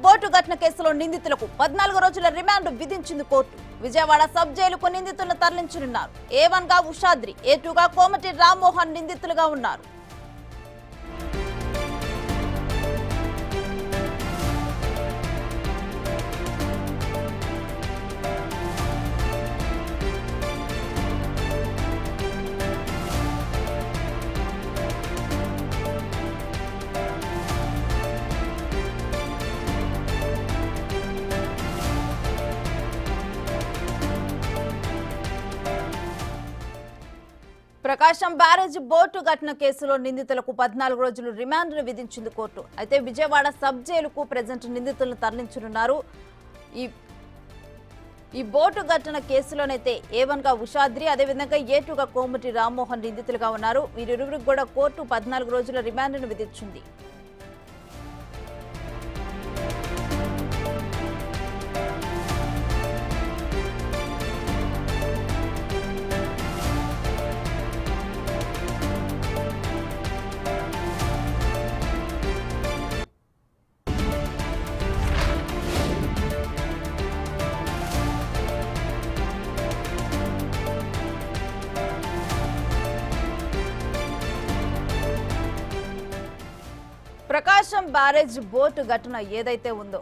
Boat ఘటన కేసులో నిందితులకు 14 రోజుల రిమాండ్ విధించింది కోర్టు. విజయవాడ సబ్ జైలుకు నిందితులను తరలించనున్నారు. A1 గా ఉషాద్రి, A2 గా కోమటి రామ్మోహన్ నిందితులుగా ఉన్నారు. ప్రకాశం బ్యారేజ్ బోటు ఘటన కేసులో నిందితులకు 14 రోజులు రిమాండ్ విధించింది కోర్టు. అయితే విజయవాడ సబ్ జైలుకు ప్రెజెంట్ నిందితులను తరలించనున్నారు. ఈ బోటు ఘటన కేసులోనైతే A1 గా ఉషాద్రి, అదేవిధంగా A2 గా కోమటి రామ్మోహన్ నిందితులుగా ఉన్నారు. వీరిరువురికి కూడా కోర్టు 14 రోజుల రిమాండ్ను విధించింది. ప్రకాశం బ్యారేజ్ బోటు ఘటన ఏదైతే ఉందో,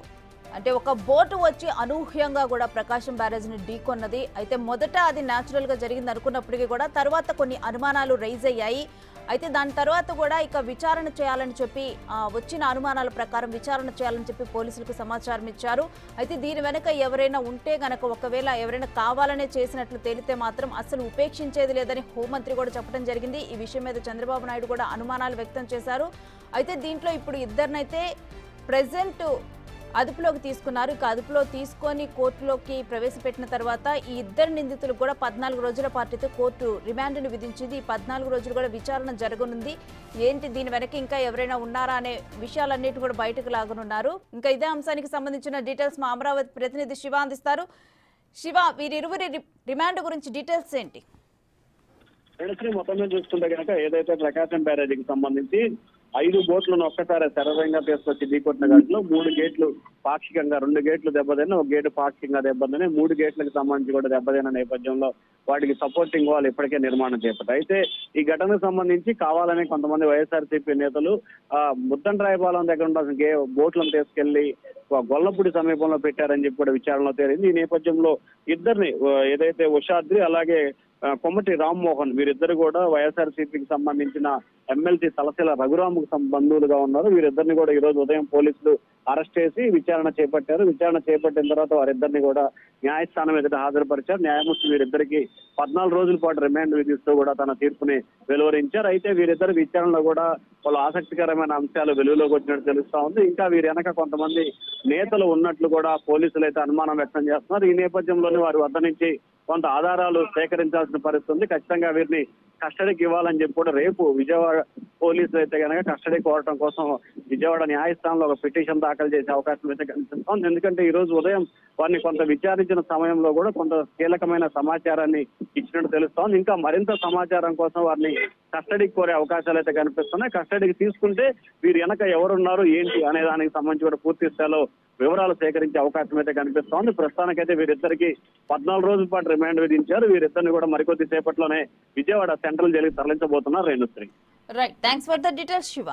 అంటే ఒక బోటు వచ్చి అనూహ్యంగా కూడా ప్రకాశం బ్యారేజ్ ని ఢీకొన్నది. అయితే మొదట అది న్యాచురల్ గా జరిగింది అనుకున్నప్పటికీ కూడా తర్వాత కొన్ని అనుమానాలు రైజ్ అయ్యాయి. అయితే దాని తర్వాత కూడా ఇక విచారణ చేయాలని చెప్పి వచ్చిన అనుమానాల ప్రకారం విచారణ చేయాలని చెప్పి పోలీసులకు సమాచారం ఇచ్చారు. అయితే దీని వెనక ఎవరైనా ఉంటే గనక, ఒకవేళ ఎవరైనా కావాలనే చేసినట్లు తేలితే మాత్రం అసలు ఉపేక్షించేది లేదని హోంమంత్రి కూడా చెప్పడం జరిగింది. ఈ విషయం మీద చంద్రబాబు నాయుడు కూడా అనుమానాలు వ్యక్తం చేశారు. అయితే దీంట్లో ఇప్పుడు ఇద్దరినైతే ప్రెజెంట్ అదుపులోకి తీసుకున్నారు. ఇక అదుపులో తీసుకొని కోర్టులోకి ప్రవేశపెట్టిన తర్వాత ఈ ఇద్దరు నిందితులకు కూడా 14 రోజుల పాటు కోర్టు రిమాండ్ను విధించింది. ఈ 14 రోజులు కూడా విచారణ జరగనుంది. ఏంటి దీని వెనక ఇంకా ఎవరైనా ఉన్నారా అనే విషయాలన్నిటి కూడా బయటకు లాగనున్నారు. ఇంకా ఇదే అంశానికి సంబంధించిన డీటెయిల్స్ మా అమరావతి ప్రతినిధి శివ అందిస్తారు. శివ, వీరిరువురి రిమాండ్ గురించి డీటెయిల్స్ ఏంటి? మొత్తం మీద చూసుకుంటే కనుక ఏదైతే ప్రకాశం బ్యారేజీకి సంబంధించి 5 బోట్లను ఒక్కసారి శరవేగంగా తీసుకొచ్చి ఢీకొట్టిన ఘటనలో 3 గేట్లు పాక్షికంగా, 2 గేట్లు దెబ్బతిన్న, 1 గేటు పాక్షికంగా దెబ్బతిని, 3 గేట్లకు సంబంధించి కూడా దెబ్బతిన్న నేపథ్యంలో వాటికి సపోర్టింగ్ వాల్ ఇప్పటికే నిర్మాణం చేపట్టారు. అయితే ఈ ఘటనకు సంబంధించి కావాలని కొంతమంది వైఎస్ఆర్సీపీ నేతలు ముద్దండ్రాయపాలెం దగ్గర ఉండాల్సిన బోట్లను తీసుకెళ్లి గొల్లపూడి సమీపంలో పెట్టారని చెప్పి కూడా విచారణలో తేలింది. ఈ నేపథ్యంలో ఇద్దరిని, ఏదైతే ఉషాద్రి అలాగే కోమటి రామ్మోహన్, వీరిద్దరు కూడా వైఎస్ఆర్సీపీకి సంబంధించిన ఎమ్మెల్సీ తలశీల రఘురాముకు బంధువులుగా ఉన్నారు. వీరిద్దరిని కూడా ఈ రోజు ఉదయం పోలీసులు అరెస్ట్ చేసి విచారణ చేపట్టారు. విచారణ చేపట్టిన తర్వాత వారిద్దరిని కూడా న్యాయస్థానం ఎదుట హాజరుపరిచారు. న్యాయమూర్తి వీరిద్దరికి 14 రోజుల పాటు రిమాండ్ విధిస్తూ కూడా తన తీర్పుని వెలువరించారు. అయితే వీరిద్దరు విచారణలో కూడా పలు ఆసక్తికరమైన అంశాలు వెలుగులోకి వచ్చినట్టు తెలుస్తా ఉంది. ఇంకా వీరి వెనక కొంతమంది నేతలు ఉన్నట్లు కూడా పోలీసులు అయితే అనుమానం వ్యక్తం చేస్తున్నారు. ఈ నేపథ్యంలోనే వారి వద్ద నుంచి కొంత ఆధారాలు సేకరించాల్సిన పరిస్థితి ఉంది. ఖచ్చితంగా వీరిని కస్టడీకి ఇవ్వాలని చెప్పి కూడా రేపు విజయవాడ పోలీసులు అయితే కనుక కస్టడీ కోరటం కోసం విజయవాడ న్యాయస్థానంలో ఒక పిటిషన్ దాఖలు చేసే అవకాశం అయితే కనిపిస్తోంది. ఎందుకంటే ఈ రోజు ఉదయం వారిని కొంత విచారించిన సమయంలో కూడా కొంత కీలకమైన సమాచారాన్ని ఇచ్చినట్టు తెలుస్తోంది. ఇంకా మరింత సమాచారం కోసం వారిని కస్టడీకి కోరే అవకాశాలు అయితే కనిపిస్తున్నాయి. కస్టడీకి తీసుకుంటే వీరు వెనక ఎవరున్నారు ఏంటి అనే దానికి సంబంధించి కూడా పూర్తి స్థాయిలో వివరాలు సేకరించే అవకాశం అయితే కనిపిస్తోంది. ప్రస్తుతానికైతే వీరిద్దరికి 14 రోజుల పాటు రిమాండ్ విధించారు. వీరిద్దరిని కూడా మరికొద్ది సేపట్లోనే విజయవాడ సెంట్రల్ జైలుకి తరలించబోతున్నారు. Renusri. Right, thanks for the details Shiva.